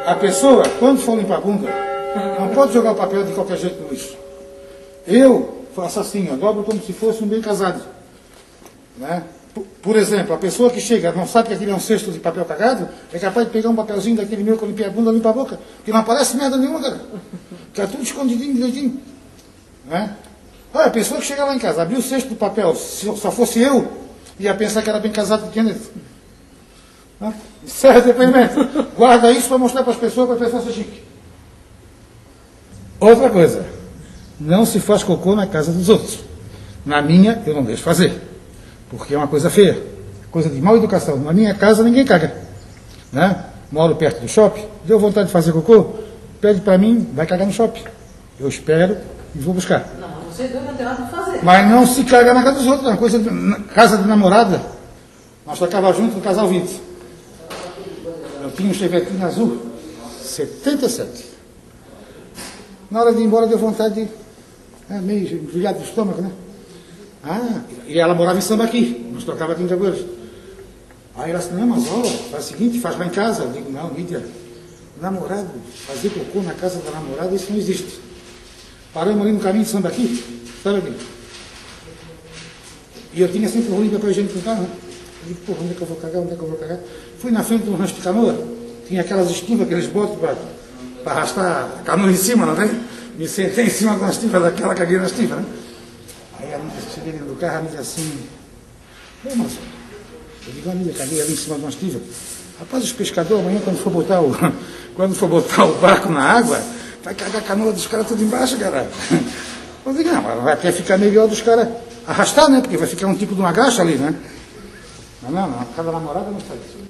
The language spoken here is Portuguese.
A pessoa, quando for limpar a bunda, não pode jogar o papel de qualquer jeito no lixo. Eu faço assim, ó, dobro como se fosse um bem casado. Né? Por exemplo, a pessoa que chega, não sabe que aquele é um cesto de papel cagado, é capaz de pegar um papelzinho daquele meu que eu limpei a bunda, limpa a boca, que não aparece merda nenhuma, cara. Fica tudo escondidinho, direitinho. Né? Olha, a pessoa que chega lá em casa, abriu o cesto do papel, se só fosse eu, ia pensar que era bem casado que tinha dentro. Né? Encerra o depoimento. Guarda isso para mostrar para as pessoas ser chique. Outra coisa, não se faz cocô na casa dos outros. Na minha, eu não deixo fazer. Porque é uma coisa feia. Coisa de mal educação. Na minha casa, ninguém caga. Né? Moro perto do shopping, deu vontade de fazer cocô, pede para mim, vai cagar no shopping. Eu espero e vou buscar. Não, mas você não tem nada para fazer. Mas não se caga na casa dos outros. É uma coisa na casa de namorada. Nós tocava junto no casal 20. Eu tinha um chevetinho azul, 77. Na hora de ir embora deu vontade de... meio enviado do estômago, né? E ela morava em Sambaqui, nós tocava aqui em Jagueiros. Aí ela disse, não, mas ó, faz o seguinte, faz lá em casa. Eu digo, não, Lídia, namorado, fazer cocô na casa da namorada, isso não existe. Paramos ali no caminho de Sambaqui, sabe ali? E eu tinha sempre o rolo de papel higiênico no carro, né? Eu digo, porra, onde é que eu vou cagar, onde é que eu vou cagar? Fui na frente do rancho de canoa, tinha aquelas estivas que eles botam para arrastar a canoa em cima, não tem? Me sentei em cima de uma estiva daquela, caguei na estiva, né? Aí a amiga, cheguei dentro do carro, a amiga assim, ô moço, eu digo, amiga, caguei ali em cima de uma estiva. Rapaz, os pescadores amanhã quando for botar o barco na água, vai cagar a canoa dos caras tudo embaixo, cara. Eu digo, não, vai até ficar melhor dos caras arrastar, né? Porque vai ficar um tipo de uma graxa ali, né? Mas não, a casa da namorada não faz isso.